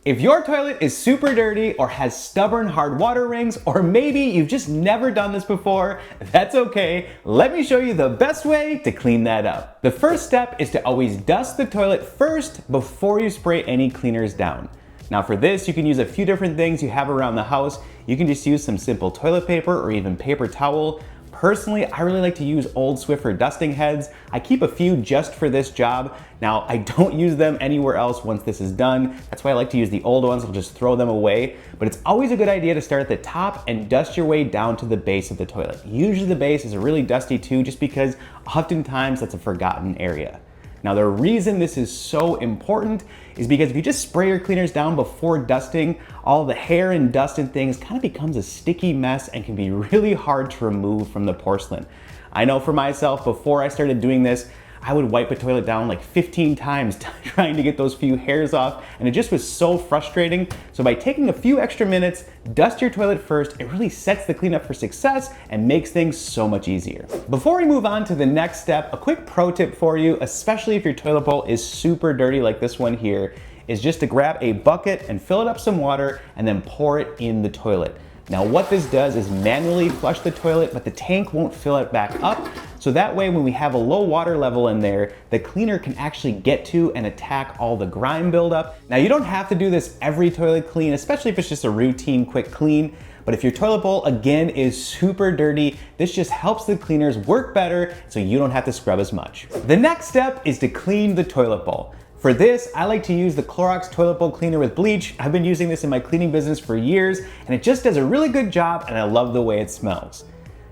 If your toilet is super dirty or has stubborn hard water rings, or maybe you've just never done this before, that's okay. Let me show you the best way to clean that up. The first step is to always dust the toilet first before you spray any cleaners down. Now for this, you can use a few different things you have around the house. You can just use some simple toilet paper or even paper towel. Personally, I really like to use old Swiffer dusting heads. I keep a few just for this job. Now, I don't use them anywhere else once this is done. That's why I like to use the old ones. I'll just throw them away. But it's always a good idea to start at the top and dust your way down to the base of the toilet. Usually the base is really dusty too, just because oftentimes that's a forgotten area. Now the reason this is so important is because if you just spray your cleaners down before dusting, all the hair and dust and things kind of becomes a sticky mess and can be really hard to remove from the porcelain. I know for myself, before I started doing this, I would wipe a toilet down like 15 times trying to get those few hairs off, and it just was so frustrating. So by taking a few extra minutes, dust your toilet first, it really sets the cleanup for success and makes things so much easier. Before we move on to the next step, a quick pro tip for you, especially if your toilet bowl is super dirty like this one here, is just to grab a bucket and fill it up some water and then pour it in the toilet. Now what this does is manually flush the toilet, but the tank won't fill it back up. So that way when we have a low water level in there, the cleaner can actually get to and attack all the grime buildup. Now you don't have to do this every toilet clean, especially if it's just a routine quick clean. But if your toilet bowl again is super dirty, this just helps the cleaners work better so you don't have to scrub as much. The next step is to clean the toilet bowl. For this, I like to use the Clorox toilet bowl cleaner with bleach. I've been using this in my cleaning business for years, and it just does a really good job, and I love the way it smells.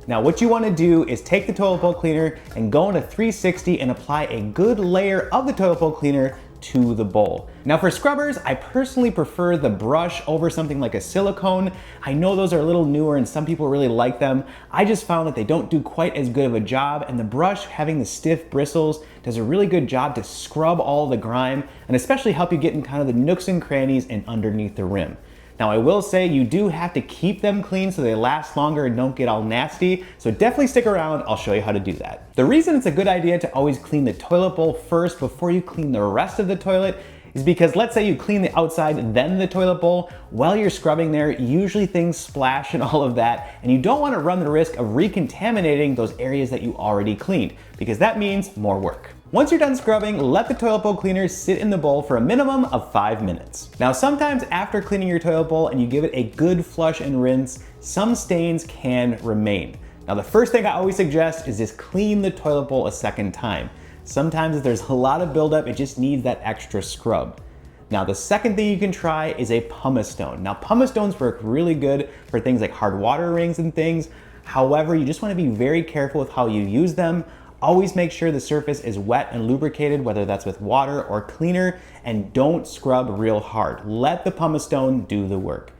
Now what you want to do is take the toilet bowl cleaner and go into 360 and apply a good layer of the toilet bowl cleaner to the bowl. Now for scrubbers, I personally prefer the brush over something like a silicone. I know those are a little newer and some people really like them. I just found that they don't do quite as good of a job, and the brush, having the stiff bristles, does a really good job to scrub all the grime and especially help you get in kind of the nooks and crannies and underneath the rim. Now I will say you do have to keep them clean so they last longer and don't get all nasty, so definitely stick around, I'll show you how to do that. The reason it's a good idea to always clean the toilet bowl first before you clean the rest of the toilet is because let's say you clean the outside then the toilet bowl, while you're scrubbing there, usually things splash and all of that, and you don't want to run the risk of recontaminating those areas that you already cleaned, because that means more work. Once you're done scrubbing, let the toilet bowl cleaner sit in the bowl for a minimum of 5 minutes. Now sometimes after cleaning your toilet bowl and you give it a good flush and rinse, some stains can remain. Now the first thing I always suggest is just clean the toilet bowl a second time. Sometimes if there's a lot of buildup, it just needs that extra scrub. Now the second thing you can try is a pumice stone. Now pumice stones work really good for things like hard water rings and things. However, you just want to be very careful with how you use them. Always make sure the surface is wet and lubricated, whether that's with water or cleaner, and don't scrub real hard. Let the pumice stone do the work.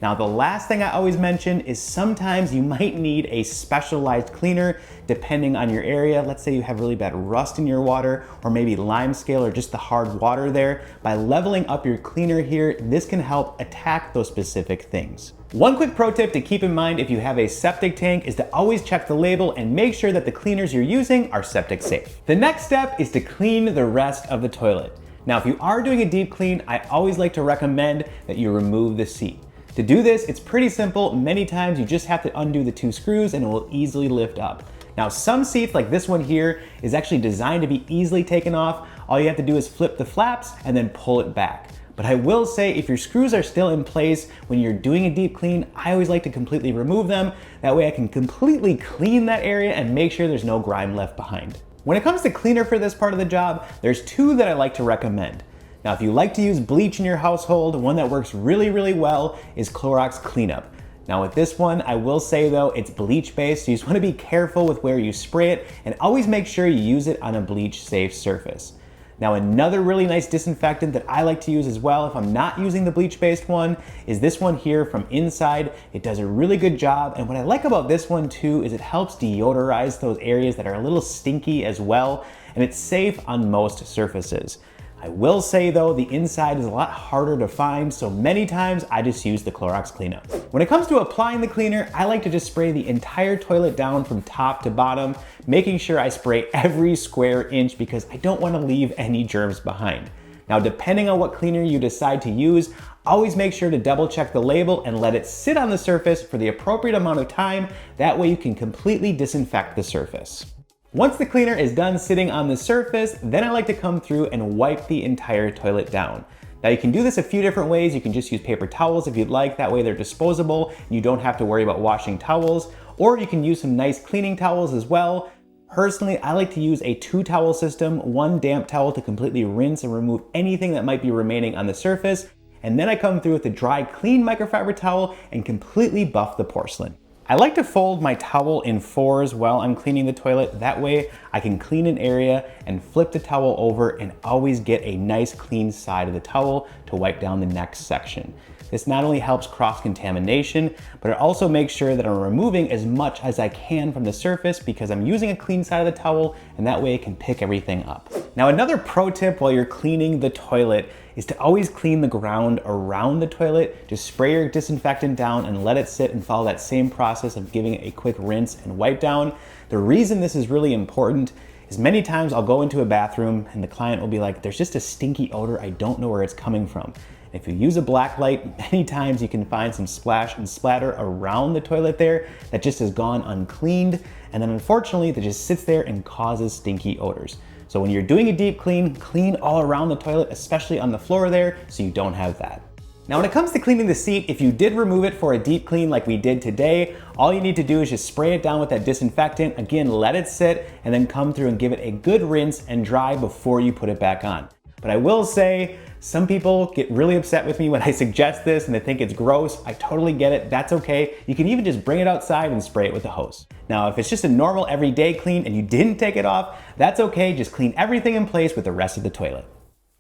Now the last thing I always mention is sometimes you might need a specialized cleaner depending on your area. Let's say you have really bad rust in your water, or maybe limescale or just the hard water there. By leveling up your cleaner here, this can help attack those specific things. One quick pro tip to keep in mind if you have a septic tank is to always check the label and make sure that the cleaners you're using are septic safe. The next step is to clean the rest of the toilet. Now if you are doing a deep clean, I always like to recommend that you remove the seat. To do this, it's pretty simple. Many times you just have to undo the 2 screws and it will easily lift up. Now some seats like this one here is actually designed to be easily taken off. All you have to do is flip the flaps and then pull it back. But I will say if your screws are still in place when you're doing a deep clean, I always like to completely remove them. That way I can completely clean that area and make sure there's no grime left behind. When it comes to cleaner for this part of the job, there's 2 that I like to recommend. Now, if you like to use bleach in your household, one that works really, really well is Clorox Cleanup. Now with this one, I will say though, it's bleach based, so you just want to be careful with where you spray it and always make sure you use it on a bleach safe surface. Now another really nice disinfectant that I like to use as well if I'm not using the bleach based one is this one here from Inside. It does a really good job, and what I like about this one too is it helps deodorize those areas that are a little stinky as well, and it's safe on most surfaces. I will say though, the Inside is a lot harder to find, so many times I just use the Clorox Cleanup. When it comes to applying the cleaner, I like to just spray the entire toilet down from top to bottom, making sure I spray every square inch because I don't want to leave any germs behind. Now, depending on what cleaner you decide to use, always make sure to double check the label and let it sit on the surface for the appropriate amount of time. That way you can completely disinfect the surface. Once the cleaner is done sitting on the surface, then I like to come through and wipe the entire toilet down. Now you can do this a few different ways. You can just use paper towels if you'd like, that way they're disposable and you don't have to worry about washing towels, or you can use some nice cleaning towels as well. Personally, I like to use a 2-towel system, 1 damp towel to completely rinse and remove anything that might be remaining on the surface, and then I come through with a dry, clean microfiber towel and completely buff the porcelain. I like to fold my towel in 4s while I'm cleaning the toilet. That way I can clean an area and flip the towel over and always get a nice clean side of the towel to wipe down the next section. This not only helps cross-contamination, but it also makes sure that I'm removing as much as I can from the surface because I'm using a clean side of the towel, and that way it can pick everything up. Now, another pro tip while you're cleaning the toilet is to always clean the ground around the toilet. Just spray your disinfectant down and let it sit and follow that same process of giving it a quick rinse and wipe down. The reason this is really important is many times I'll go into a bathroom and the client will be like, there's just a stinky odor, I don't know where it's coming from. If you use a black light, many times you can find some splash and splatter around the toilet there that just has gone uncleaned, and then unfortunately that just sits there and causes stinky odors. So when you're doing a deep clean, clean all around the toilet, especially on the floor there, so you don't have that. Now when it comes to cleaning the seat, if you did remove it for a deep clean like we did today, all you need to do is just spray it down with that disinfectant, again let it sit, and then come through and give it a good rinse and dry before you put it back on. But I will say, some people get really upset with me when I suggest this and they think it's gross. I totally get it, that's okay. You can even just bring it outside and spray it with a hose. Now, if it's just a normal everyday clean and you didn't take it off, that's okay, just clean everything in place with the rest of the toilet.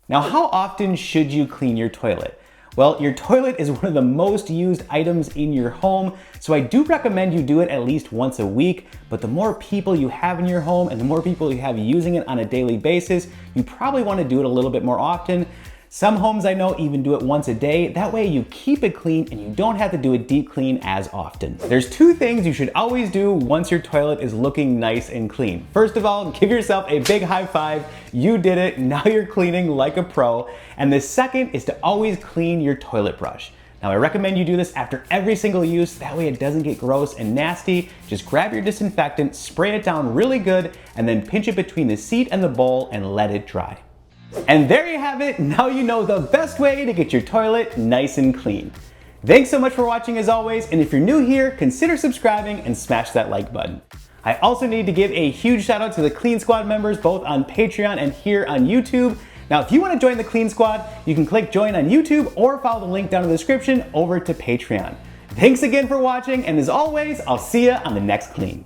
Now, how often should you clean your toilet? Well, your toilet is one of the most used items in your home, so I do recommend you do it at least once a week, but the more people you have in your home and the more people you have using it on a daily basis, you probably want to do it a little bit more often. Some homes I know even do it once a day. That way you keep it clean and you don't have to do a deep clean as often. There's 2 things you should always do once your toilet is looking nice and clean. First of all, give yourself a big high five. You did it, now you're cleaning like a pro. And the second is to always clean your toilet brush. Now I recommend you do this after every single use, that way it doesn't get gross and nasty. Just grab your disinfectant, spray it down really good, and then pinch it between the seat and the bowl and let it dry. And there you have it, now you know the best way to get your toilet nice and clean. Thanks so much for watching as always, and if you're new here, consider subscribing and smash that like button. I also need to give a huge shout out to the Clean Squad members both on Patreon and here on YouTube. Now if you want to join the Clean Squad, you can click join on YouTube or follow the link down in the description over to Patreon. Thanks again for watching, and as always, I'll see you on the next clean.